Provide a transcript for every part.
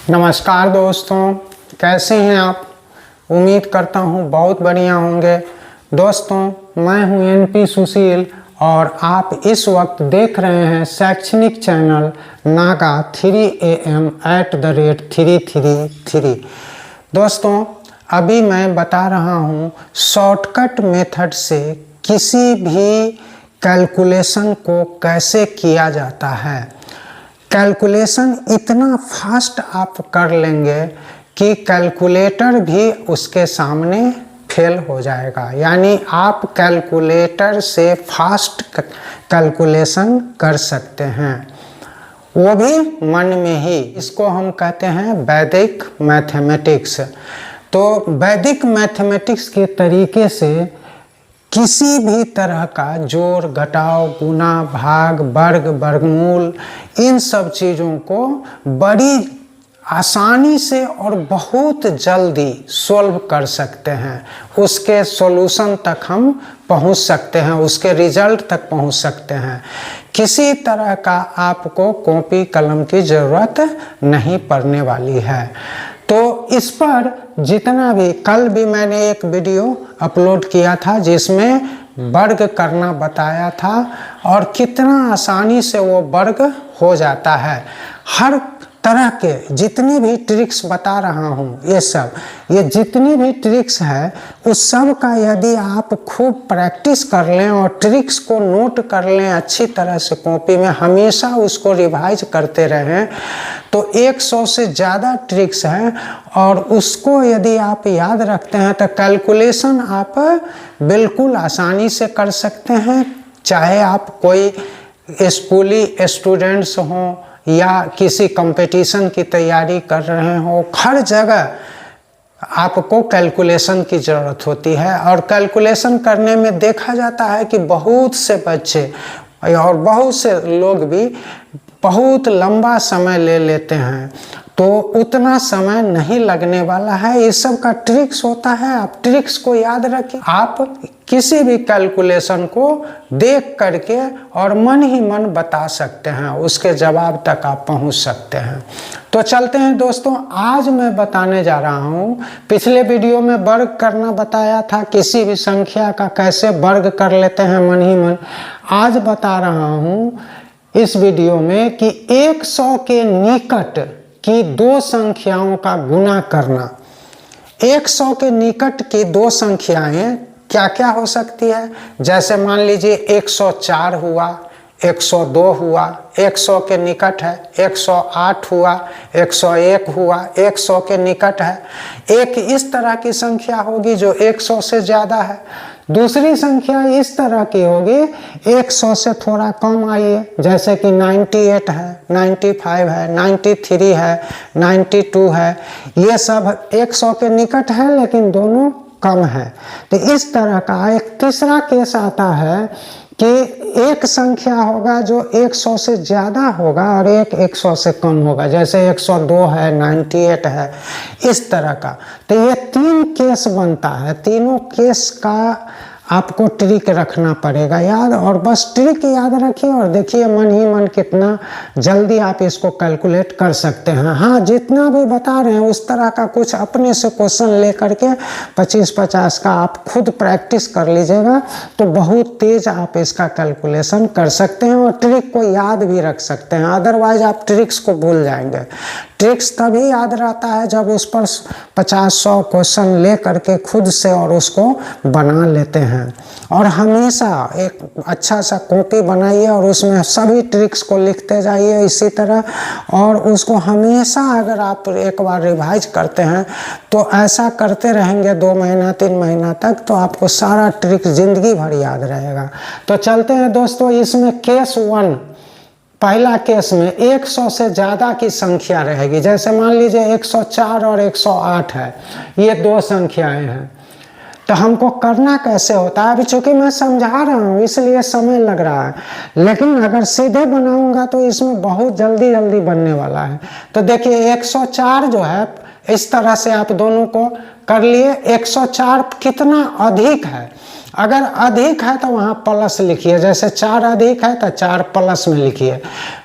नमस्कार दोस्तों, कैसे हैं आप। उम्मीद करता हूं बहुत बढ़िया होंगे। दोस्तों, मैं हूं एनपी सुशील और आप इस वक्त देख रहे हैं शैक्षणिक चैनल नागा 3am@333। दोस्तों, अभी मैं बता रहा हूं शॉर्टकट मेथड से किसी भी कैलकुलेशन को कैसे किया जाता है। कैलकुलेशन इतना फास्ट आप कर लेंगे कि कैलकुलेटर भी उसके सामने फेल हो जाएगा। यानी आप कैलकुलेटर से फास्ट कैलकुलेशन कर सकते हैं, वो भी मन में ही। इसको हम कहते हैं वैदिक मैथमेटिक्स। तो वैदिक मैथमेटिक्स के तरीके से किसी भी तरह का जोड़, घटाव, गुणा, भाग, वर्ग, वर्गमूल, इन सब चीज़ों को बड़ी आसानी से और बहुत जल्दी सॉल्व कर सकते हैं। उसके सॉल्यूशन तक हम पहुंच सकते हैं, उसके रिजल्ट तक पहुंच सकते हैं। किसी तरह का आपको कॉपी कलम की ज़रूरत नहीं पड़ने वाली है। तो इस पर जितना भी, कल भी मैंने एक वीडियो अपलोड किया था जिसमें वर्ग करना बताया था और कितना आसानी से वो वर्ग हो जाता है। हर तरह के जितनी भी ट्रिक्स बता रहा हूँ, ये जितनी भी ट्रिक्स है उस सब का यदि आप खूब प्रैक्टिस कर लें और ट्रिक्स को नोट कर लें अच्छी तरह से कॉपी में, हमेशा उसको रिवाइज करते रहें, तो 100 से ज़्यादा ट्रिक्स हैं और उसको यदि आप याद रखते हैं तो कैलकुलेशन आप बिल्कुल आसानी से कर सकते हैं। चाहे आप कोई स्कूली स्टूडेंट्स हों या किसी कंपटीशन की तैयारी कर रहे हो, हर जगह आपको कैलकुलेशन की ज़रूरत होती है। और कैलकुलेशन करने में देखा जाता है कि बहुत से बच्चे और बहुत से लोग भी बहुत लंबा समय ले लेते हैं, तो उतना समय नहीं लगने वाला है। ये सब का ट्रिक्स होता है, आप ट्रिक्स को याद रखें। आप किसी भी कैलकुलेशन को देख करके और मन ही मन बता सकते हैं, उसके जवाब तक आप पहुंच सकते हैं। तो चलते हैं दोस्तों, आज मैं बताने जा रहा हूं, पिछले वीडियो में वर्ग करना बताया था, किसी भी संख्या का कैसे वर्ग कर लेते हैं मन ही मन। आज बता रहा हूं इस वीडियो में कि 100 के निकट की दो संख्याओं का गुणा करना। 100 के निकट की दो संख्याएं क्या क्या हो सकती है। जैसे मान लीजिए 104 हुआ, 102 हुआ, 100 के निकट है, 108 हुआ, 101 हुआ, 100 के निकट है। एक इस तरह की संख्या होगी जो 100 से ज़्यादा है। दूसरी संख्या इस तरह की होगी 100 से थोड़ा कम आई है, जैसे कि 98 है, 95 है, 93 है, 92 है। ये सब 100 के निकट है लेकिन दोनों कम है। तो इस तरह का एक तीसरा केस आता है कि एक संख्या होगा जो 100 से ज़्यादा होगा और एक 100 से कम होगा, जैसे 102 है, 98 है, इस तरह का। तो ये तीन केस बनता है। तीनों केस का आपको ट्रिक रखना पड़ेगा याद, और बस ट्रिक याद रखिए और देखिए मन ही मन कितना जल्दी आप इसको कैलकुलेट कर सकते हैं। हाँ, जितना भी बता रहे हैं उस तरह का कुछ अपने से क्वेश्चन ले करके 25-50 का आप खुद प्रैक्टिस कर लीजिएगा तो बहुत तेज आप इसका कैलकुलेशन कर सकते हैं और ट्रिक को याद भी रख सकते हैं। अदरवाइज आप ट्रिक्स को भूल जाएंगे। ट्रिक्स तभी याद रहता है जब उस पर 50-100 क्वेश्चन ले करके खुद से और उसको बना लेते हैं। और हमेशा एक अच्छा सा कॉपी बनाइए और उसमें सभी ट्रिक्स को लिखते जाइए इसी तरह, और उसको हमेशा अगर आप एक बार रिवाइज करते हैं तो ऐसा करते रहेंगे 2 महीना 3 महीना तक, तो आपको सारा ट्रिक जिंदगी भर याद रहेगा। तो चलते हैं दोस्तों, इसमें केस 1, पहला केस में 100 से ज़्यादा की संख्या रहेगी। जैसे मान लीजिए 104 और 108 है, ये दो संख्याएं हैं। तो हमको करना कैसे होता है, अभी चूंकि मैं समझा रहा हूँ इसलिए समय लग रहा है, लेकिन अगर सीधे बनाऊंगा तो इसमें बहुत जल्दी जल्दी बनने वाला है। तो देखिए 104 जो है, इस तरह से आप दोनों को कर लिए। 104 कितना अधिक है, अगर अधिक है तो वहाँ प्लस लिखिए, जैसे 4 अधिक है तो 4 प्लस में लिखिए।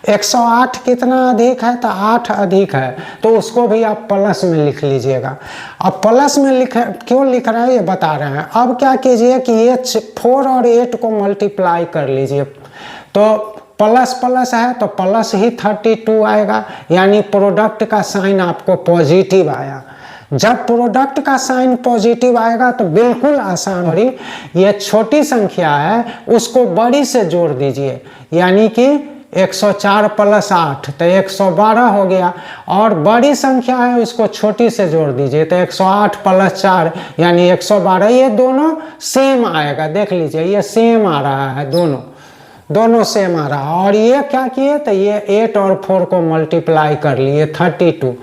108 कितना अधिक है तो 8 अधिक है, तो उसको भी आप प्लस में लिख लीजिएगा। अब प्लस में क्यों लिख रहे हैं ये बता रहे हैं। अब क्या कीजिए कि ये 4 और 8 को मल्टीप्लाई कर लीजिए, तो प्लस प्लस है तो प्लस ही 32 आएगा, यानी प्रोडक्ट का साइन आपको पॉजिटिव आया। जब प्रोडक्ट का साइन पॉजिटिव आएगा तो बिल्कुल आसान हो रही, ये छोटी संख्या है उसको बड़ी से जोड़ दीजिए, यानी कि 104 प्लस 8 तो 112 हो गया, और बड़ी संख्या है उसको छोटी से जोड़ दीजिए तो 108 प्लस 4 यानी 112। ये दोनों सेम आएगा, देख लीजिए ये सेम आ रहा है, दोनों सेम आ रहा है। और ये क्या किए तो ये 8 और 4 को मल्टीप्लाई कर लिए 32।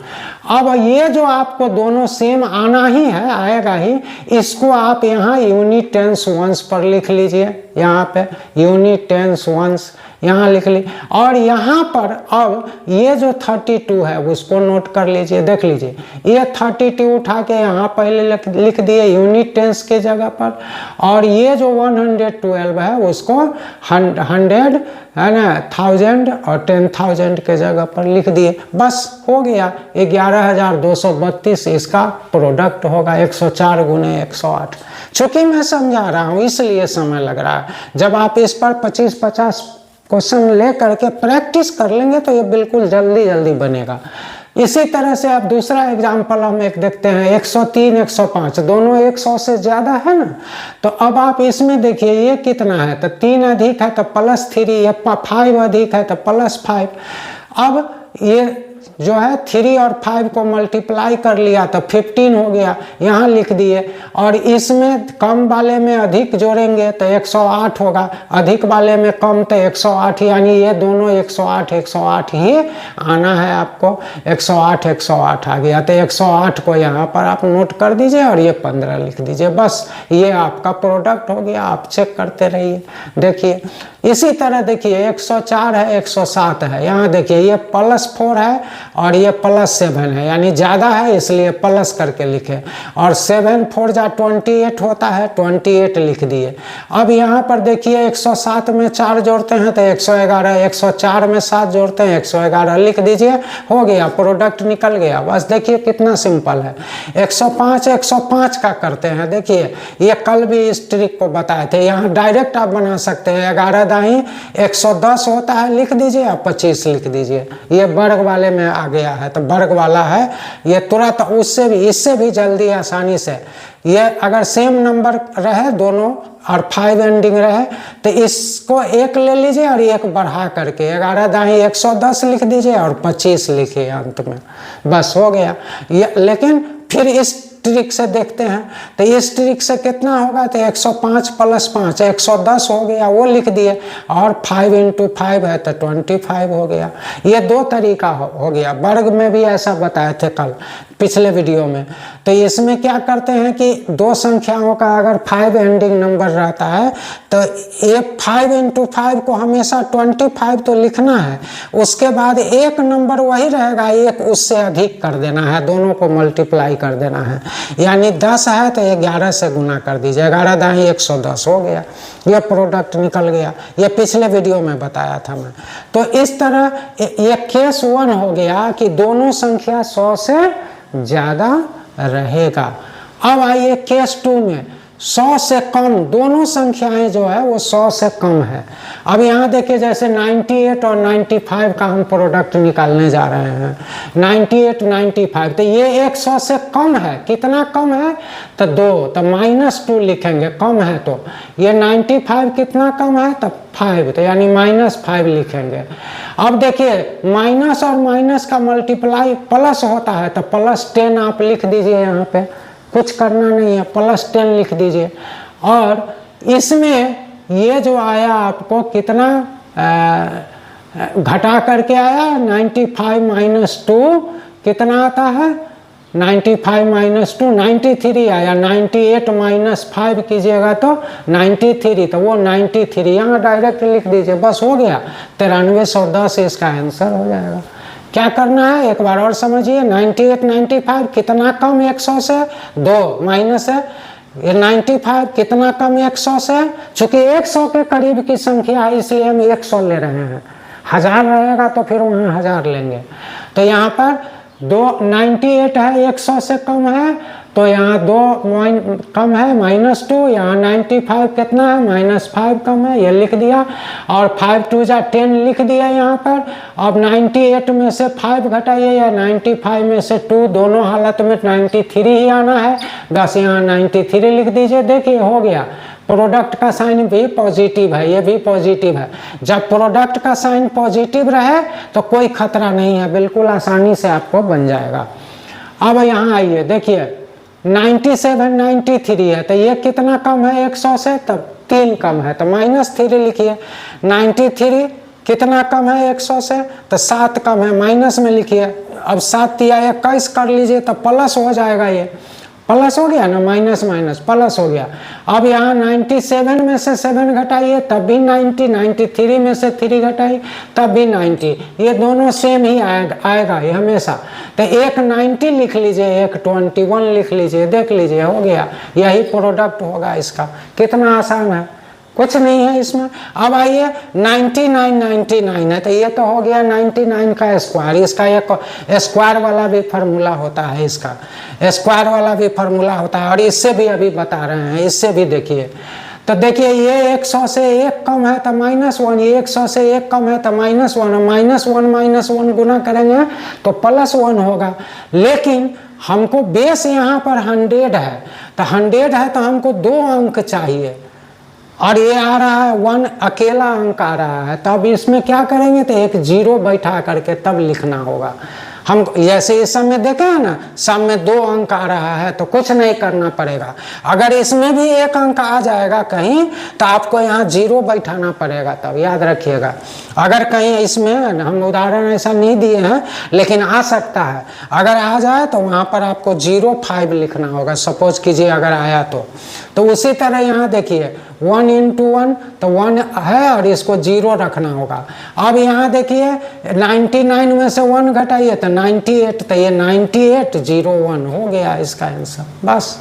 अब ये जो आपको दोनों सेम आना ही है, आएगा ही, इसको आप यहाँ यूनिट टेंस वंस पर लिख लीजिए, यहाँ पे यूनिट टेंस वंस यहाँ लिख ली। और यहाँ पर अब ये जो 32 है उसको नोट कर लीजिए, देख लीजिए ये 32 उठा के यहाँ पहले लिख दिए यूनिट टेंस के जगह पर, और ये जो 112 है उसको 100 है ना 1000 और 10,000 के जगह पर लिख दिए, बस हो गया। 11,232 इसका प्रोडक्ट होगा, 104 गुने 108। चूँकि मैं समझा रहा हूँ इसलिए समय लग रहा है, जब आप इस पर 25-50 क्वेश्चन ले करके प्रैक्टिस कर लेंगे तो ये बिल्कुल जल्दी बनेगा। इसी तरह से आप दूसरा एग्जाम्पल हम एक देखते हैं, 103 105 दोनों 100 से ज़्यादा है ना, तो अब आप इसमें देखिए ये कितना है तो 3 अधिक है तो प्लस 3, ये 5 अधिक है तो प्लस 5। अब ये जो है 3 और 5 को मल्टीप्लाई कर लिया तो 15 हो गया, यहाँ लिख दिए। और इसमें कम वाले में अधिक जोड़ेंगे तो 108 होगा, अधिक वाले में कम तो 108, यानी ये दोनों 108 ही आना है आपको। 108 आ गया तो 108 को यहाँ पर आप नोट कर दीजिए और ये 15 लिख दीजिए, बस ये आपका प्रोडक्ट हो गया। आप चेक करते रहिए, देखिए इसी तरह देखिए 104 है 107 है, यहाँ देखिए ये +4 है और ये +7 है, यानी ज़्यादा है इसलिए प्लस करके लिखे, और 7 4 जा 28 होता है, 28 लिख दिए। अब यहाँ पर देखिए 107 में 4 जोड़ते हैं तो 111, 104 में 7 जोड़ते हैं 111 लिख दीजिए, हो गया प्रोडक्ट निकल गया। बस देखिए कितना सिंपल है। 105 का करते हैं, देखिए ये कल भी इस ट्रिक को बताए थे, यहाँ डायरेक्ट आप बना सकते हैं। 11 दाई 110 होता है, लिख दीजिए, आप 25 लिख दीजिए। ये वर्ग वाले में आ गया है तो वर्ग वाला है, ये तुरंत उससे भी इससे भी जल्दी आसानी से, ये अगर सेम नंबर रहे दोनों और 5 एंडिंग रहे तो इसको 1 ले लीजिए और 1 बढ़ा करके 11 दाई 110 लिख दीजिए और 25 लिखिए अंत में, बस हो गया। ये लेकिन फिर इस ट्रिक से देखते हैं तो इस ट्रिक से कितना होगा तो 105 + 5 110 हो गया, वो लिख दिए, और 5 × 5 है तो 25 हो गया। ये 2 तरीका हो गया। वर्ग में भी ऐसा बताए थे कल पिछले वीडियो में। तो इसमें क्या करते हैं कि 2 संख्याओं का अगर 5 एंडिंग नंबर रहता है तो ये 5 × 5 को हमेशा 25 तो लिखना है, उसके बाद एक नंबर वही रहेगा, एक उससे अधिक कर देना है, दोनों को मल्टीप्लाई कर देना है। यानी 10 है तो 11 से गुना कर दीजिए, 11 दाई 110 हो गया, यह प्रोडक्ट निकल गया। ये पिछले वीडियो में बताया था मैं। तो इस तरह ये केस 1 हो गया कि दोनों संख्या 100 से ज़्यादा रहेगा। अब आइए केस 2 में 100 से कम, दोनों संख्याएं जो है वो 100 से कम है। अब यहाँ देखिए जैसे 98 और 95 का हम प्रोडक्ट निकालने जा रहे हैं, 98 95, तो ये 100 से कम है। कितना कम है तो 2, तो -2 लिखेंगे, कम है तो। ये 95 कितना कम है तो 5, तो यानी -5 लिखेंगे। अब देखिए माइनस और माइनस का मल्टीप्लाई प्लस होता है तो +10 आप लिख दीजिए, यहाँ पे कुछ करना नहीं है, +10 लिख दीजिए। और इसमें ये जो आया आपको कितना घटा करके आया, 95 - 2 कितना आता है, 95 - 2 93 आया। 98 - 5 कीजिएगा तो 93, तो वो 93 यहाँ डायरेक्ट लिख दीजिए, बस हो गया। 9310 इसका आंसर हो जाएगा। क्या करना है एक बार और समझिए, 98 95 कितना कम 100 से, 2 माइनस है, ये 95 कितना कम 100 से, चूंकि 100 के करीब की संख्या है इसलिए हम 100 ले रहे हैं। 1000 रहेगा तो फिर वहाँ 1000 लेंगे। तो यहाँ पर 98 है, 100 से कम है, तो यहाँ 2 कम है -2, यहाँ 95 कितना है -5 कम है, ये लिख दिया। और 5 2 जा 10 लिख दिया यहाँ पर। अब 98 में से 5 घटाइए या 95 में से 2, दोनों हालत में 93 ही आना है, बस यहाँ 93 लिख दीजिए। देखिए हो गया। प्रोडक्ट का साइन भी पॉजिटिव है, ये भी पॉजिटिव है। जब प्रोडक्ट का साइन पॉजिटिव रहे तो कोई खतरा नहीं है, बिल्कुल आसानी से आपको बन जाएगा। अब यहाँ आइए, देखिए 97 93 है, तो ये कितना कम है 100 से, तब 3 कम है, तो -3 लिखिए। 93 कितना कम है 100 से, तो 7 कम है, माइनस में लिखिए। अब 7 या 21 कर लीजिए तो प्लस हो जाएगा, ये प्लस हो गया ना, माइनस माइनस प्लस हो गया। अब यहाँ 97 में से 7 घटाइए तब भी 90, 93 में से 3 घटाइए तब भी 90, ये दोनों सेम ही आएगा ये हमेशा। तो एक 90 लिख लीजिए, एक 21 लिख लीजिए, देख लीजिए हो गया, यही प्रोडक्ट होगा इसका। कितना आसान है, कुछ नहीं है इसमें। अब आइए 99 है, तो ये तो हो गया 99 का स्क्वायर। इसका एक स्क्वायर वाला भी फार्मूला होता है, इसका स्क्वायर वाला भी फार्मूला होता है, और इससे भी अभी बता रहे हैं, इससे भी देखिए। तो देखिए ये 100 से 1 कम है तो -1, ये 100 से 1 कम है तो -1, -1 गुना करेंगे तो +1 होगा। लेकिन हमको बेस यहाँ पर 100 है, तो 100 है तो हमको 2 अंक चाहिए, और ये आ रहा है 1 अकेला अंक आ रहा है। तब इसमें क्या करेंगे, तो एक 0 बैठा करके तब लिखना होगा। हम जैसे इस सब में देखे हैं ना, सब में 2 अंक आ रहा है तो कुछ नहीं करना पड़ेगा। अगर इसमें भी 1 अंक आ जाएगा कहीं तो आपको यहाँ 0 बैठाना पड़ेगा, तब याद रखिएगा। अगर कहीं इसमें हम उदाहरण ऐसा नहीं दिए हैं, लेकिन आ सकता है, अगर आ जाए तो वहाँ पर आपको 05 लिखना होगा, सपोज कीजिए अगर आया तो उसी तरह यहाँ देखिए 1 × 1 तो 1 है और इसको 0 रखना होगा। अब यहाँ देखिए 99 में से 1 घटाइए तो 98, तो ये 9801 हो गया इसका आंसर, बस।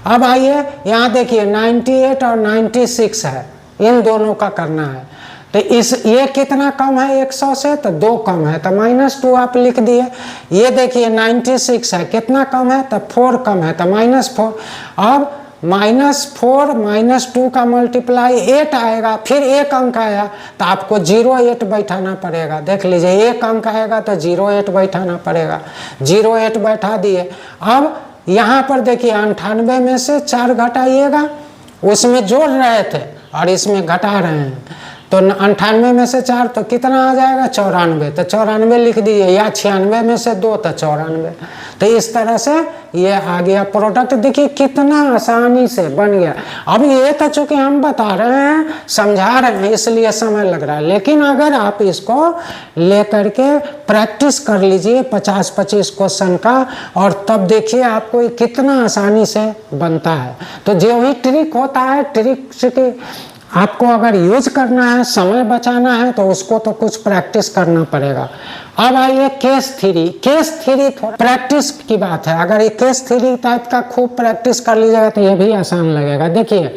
अब आइए यहाँ देखिए 98 और 96 है, इन दोनों का करना है। तो ये कितना कम है 100 से, तो 2 कम है, तो -2 आप लिख दिए। ये देखिए 96 है, कितना कम है, तो 4 कम है, तो -4। अब -4 -2 का मल्टीप्लाई 8 आएगा, फिर 1 अंक आया तो आपको 08 बैठाना पड़ेगा। देख लीजिए 1 अंक आएगा तो 08 बैठाना पड़ेगा, 08 बैठा दिए। अब यहाँ पर देखिए 98 में से 4 घटाइएगा, उसमें जोड़ रहे थे और इसमें घटा रहे हैं, तो 98 में से 4 तो कितना आ जाएगा 94, तो 94 लिख दीजिए, या 96 में से 2 तो 94। तो इस तरह से ये आ गया प्रोडक्ट। देखिए कितना आसानी से बन गया। अब ये तो चूंकि हम बता रहे हैं, समझा रहे हैं, इसलिए समय लग रहा है, लेकिन अगर आप इसको लेकर के प्रैक्टिस कर लीजिए 50-25 क्वेश्चन का, और तब देखिए आपको कितना आसानी से बनता है। तो जो ही ट्रिक होता है, ट्रिक से आपको अगर यूज करना है, समय बचाना है, तो उसको तो कुछ प्रैक्टिस करना पड़ेगा। अब आइए केस थ्री थोड़ा प्रैक्टिस की बात है। अगर ये केस 3 टाइप का खूब प्रैक्टिस कर लीजिएगा तो ये भी आसान लगेगा। देखिए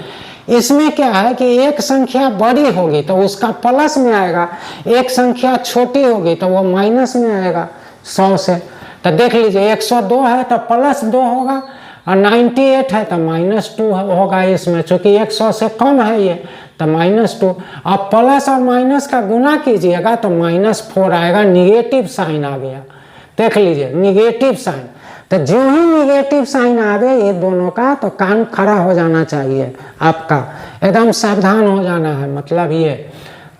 इसमें क्या है कि एक संख्या बड़ी होगी तो उसका प्लस में आएगा, एक संख्या छोटी होगी तो वो माइनस में आएगा 100 से। तो देख लीजिए 102 है तो +2 होगा, और 98 है तो -2 होगा इसमें, चूंकि 100 से कम है ये तो -2। अब प्लस और माइनस का गुना कीजिएगा तो -4 आएगा, निगेटिव साइन आ गया। देख लीजिए निगेटिव साइन, तो जो ही निगेटिव साइन आवे ये दोनों का, तो कान खड़ा हो जाना चाहिए आपका, एकदम सावधान हो जाना है, मतलब ये।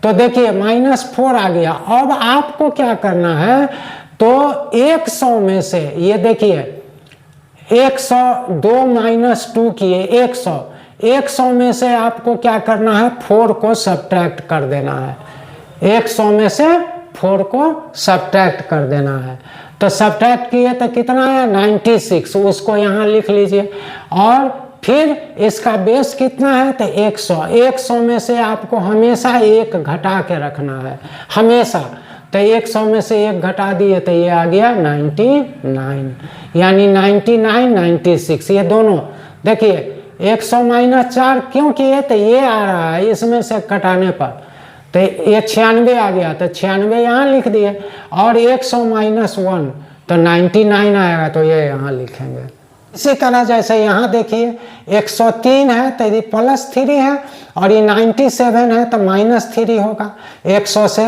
तो देखिए -4 आ गया। अब आपको क्या करना है, तो 100 में से ये देखिए 102 -2 किए 100 में से आपको क्या करना है, 4 को सब्ट्रैक्ट कर देना है। 100 में से 4 को सब्ट्रैक्ट कर देना है। तो सब्ट्रैक्ट किए तो कितना है 96, उसको यहाँ लिख लीजिए। और फिर इसका बेस कितना है, तो 100 में से आपको हमेशा 1 घटा के रखना है, हमेशा। तो 100 में से 1 घटा दिए तो ये आ गया 99, यानी 99 96। ये दोनों देखिए 100 माइनस 4 क्यों किए, तो ये आ रहा है इसमें से कटाने पर, तो ये 96 आ गया, तो 96 यहाँ लिख दिए, और 100 माइनस 1 तो 99 आएगा, तो ये यहाँ लिखेंगे। इसी तरह जैसे यहाँ देखिए 103 है तो ये +3 है, और ये 97 है तो -3 होगा, 100 से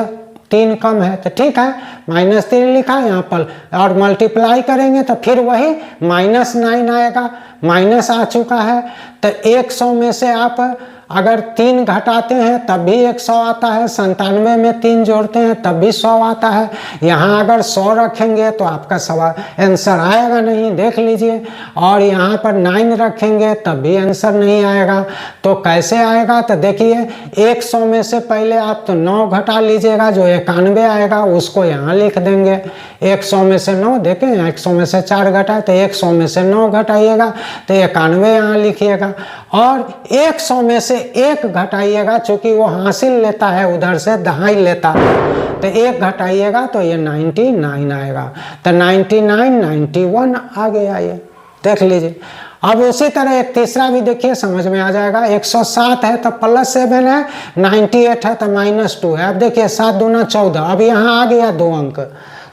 3 कम है तो ठीक है, -3 लिखा यहाँ पर, और मल्टीप्लाई करेंगे तो फिर वही -9 आएगा, माइनस आ चुका है। तो 100 में से आप अगर 3 घटाते हैं तब भी 100 आता है, 97 में 3 जोड़ते हैं तब भी 100 आता है। यहाँ अगर 100 रखेंगे तो आपका सवाल आंसर आएगा नहीं, देख लीजिए, और यहाँ पर 9 रखेंगे तब भी आंसर नहीं आएगा। तो कैसे आएगा, तो देखिए 100 में से पहले आप तो 9 घटा लीजिएगा, जो 91 आएगा उसको यहाँ लिख देंगे। 100 में से 9 देखें, 100 में से 4 घटाए तो 100 में से 9 घटाइएगा तो 91 यहाँ लिखिएगा, और 100 में से 1 घटाइएगा, चूंकि वो हासिल लेता है उधर से दहाई लेता है, तो 1 घटाइएगा तो ये 99 आएगा। तो 99 91 आ गया, ये देख लीजिए। अब उसी तरह एक तीसरा भी देखिए, समझ में आ जाएगा। 107 है तो +7 है, 98 है तो -2 है। अब देखिए 7 दूना 14, अब यहाँ आ गया 2 अंक,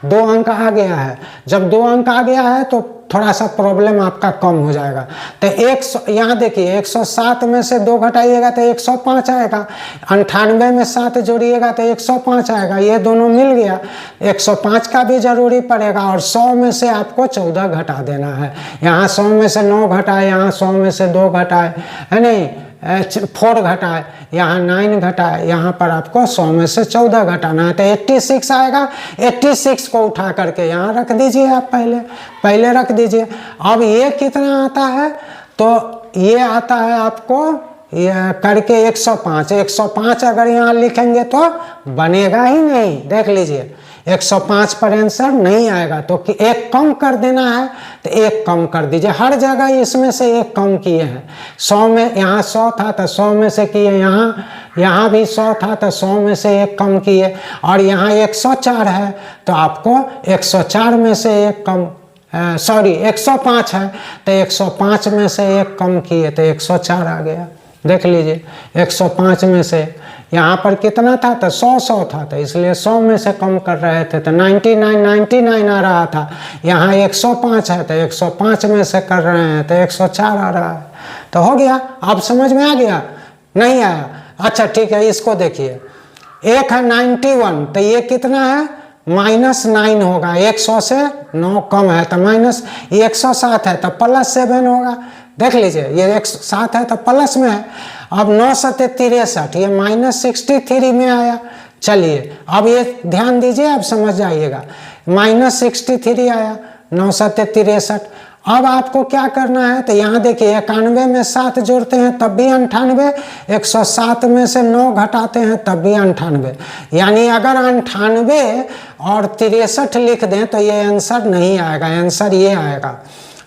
2 अंक आ गया है। जब 2 अंक आ गया है तो थोड़ा सा प्रॉब्लम आपका कम हो जाएगा। तो 100 यहाँ देखिए 107 में से 2 घटाइएगा तो 105 आएगा, 98 में 7 जोड़िएगा तो 105 आएगा, ये दोनों मिल गया। 105 का भी जरूरी पड़ेगा, और 100 में से आपको 14 घटा देना है। यहाँ 100 में से 9 घटाए, यहाँ 100 में से 2 घटाए, है नहीं, 4 घटाए, यहाँ 9 घटाए, यहाँ पर आपको 100 में से 14 घटाना है तो 86 आएगा। 86 को उठा करके यहाँ रख दीजिए, आप पहले रख दीजिए। अब ये कितना आता है, तो ये आता है आपको ये करके 105। 105 अगर यहाँ लिखेंगे तो बनेगा ही नहीं, देख लीजिए 105 पर आंसर नहीं आएगा, तो कि 1 कम कर देना है तो 1 कम कर दीजिए। हर जगह इसमें से 1 कम किए हैं। 100 में यहाँ 100 था तो 100 में से किए, यहाँ भी 100 था तो 100 में से 1 कम किए, और यहाँ 104 है तो आपको 104 में से 1 कम, सॉरी 105 है तो 105 में से 1 कम किए तो 104 आ गया, देख लीजिए। 105 में से यहाँ पर कितना था, तो 100 था, तो इसलिए 100 में से कम कर रहे थे तो 99 आ रहा था। यहाँ 105 है तो 105 में से कर रहे हैं तो 104 आ रहा है। तो हो गया, आप समझ में आ गया, नहीं आया? अच्छा ठीक है, इसको देखिए, एक है 91 तो ये कितना है, -9 होगा। 100 से 9 कम है तो माइनस, 107 है तो +7 होगा, देख लीजिए। ये 107 है तो प्लस में है। अब 9 7 63, ये -63 में आया। चलिए अब ये ध्यान दीजिए, आप समझ जाइएगा। -63 आया, 9 7 63। अब आपको क्या करना है, तो यहाँ देखिए 91 में 7 जोड़ते हैं तब भी 98, 107 में से 9 घटाते हैं तब भी 98। यानी अगर 98 और 63 लिख दें तो ये आंसर नहीं आएगा, आंसर ये आएगा।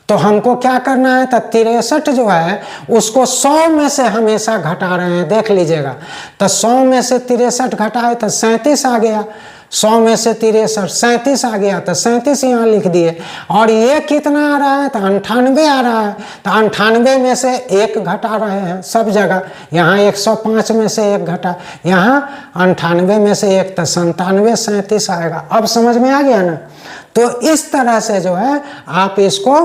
तो हमको क्या करना है, तो 63 जो है उसको 100 में से हमेशा घटा रहे हैं, देख लीजिएगा। तो 100 में से 63 घटाए तो 37 आ गया, 100 में से 63 37 आ गया तो 37 यहाँ लिख दिए। और ये कितना आ रहा है, तो 98 आ रहा है, तो 98 में से 1 घटा रहे हैं सब जगह। यहाँ 105 में से 1 घटा, यहाँ 98 में से 1, तो 97 37 आएगा। अब समझ में आ गया ना? तो इस तरह से जो है आप इसको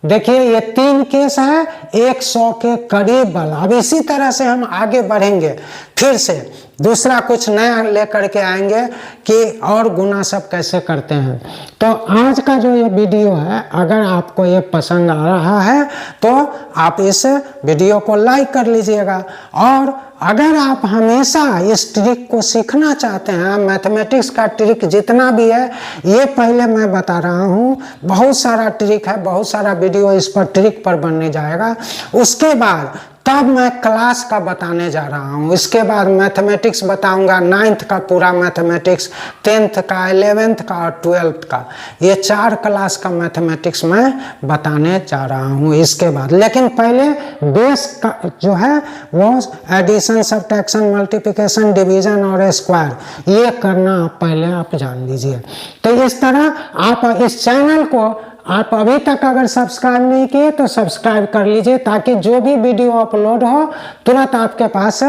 देखिए, ये 3 केस है 100 के करीब वाला। अब इसी तरह से हम आगे बढ़ेंगे, फिर से दूसरा कुछ नया लेकर के आएंगे कि और गुना सब कैसे करते हैं। तो आज का जो ये वीडियो है, अगर आपको ये पसंद आ रहा है तो आप इस वीडियो को लाइक कर लीजिएगा। और अगर आप हमेशा इस ट्रिक को सीखना चाहते हैं, मैथमेटिक्स का ट्रिक जितना भी है ये पहले मैं बता रहा हूँ, बहुत सारा ट्रिक है, बहुत सारा वीडियो इस पर ट्रिक पर बनने जाएगा। उसके बाद तब मैं क्लास का बताने जा रहा हूँ। इसके बाद मैथमेटिक्स बताऊंगा, 9th का पूरा मैथमेटिक्स, 10th का, 11th का और 12th का, ये 4 क्लास का मैथमेटिक्स मैं बताने जा रहा हूँ इसके बाद। लेकिन पहले बेस का जो है वो एडिशन, सब्ट्रैक्शन, मल्टीप्लिकेशन, डिवीजन और स्क्वायर, ये करना आप पहले आप जान लीजिए। तो इस तरह आप इस चैनल को आप अभी तक अगर सब्सक्राइब नहीं किए तो सब्सक्राइब कर लीजिए, ताकि जो भी वीडियो अपलोड हो तुरंत आपके पास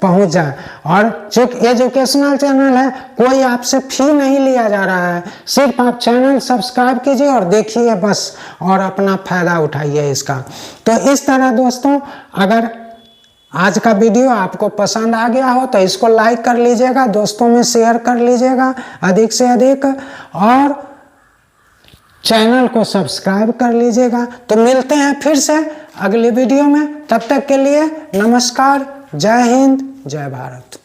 पहुंच जाए। और जो एजुकेशनल चैनल है, कोई आपसे फी नहीं लिया जा रहा है, सिर्फ आप चैनल सब्सक्राइब कीजिए और देखिए बस, और अपना फायदा उठाइए इसका। तो इस तरह दोस्तों, अगर आज का वीडियो आपको पसंद आ गया हो तो इसको लाइक कर लीजिएगा, दोस्तों में शेयर कर लीजिएगा अधिक से अधिक, और चैनल को सब्सक्राइब कर लीजिएगा। तो मिलते हैं फिर से अगली वीडियो में, तब तक के लिए नमस्कार, जय हिंद, जय भारत।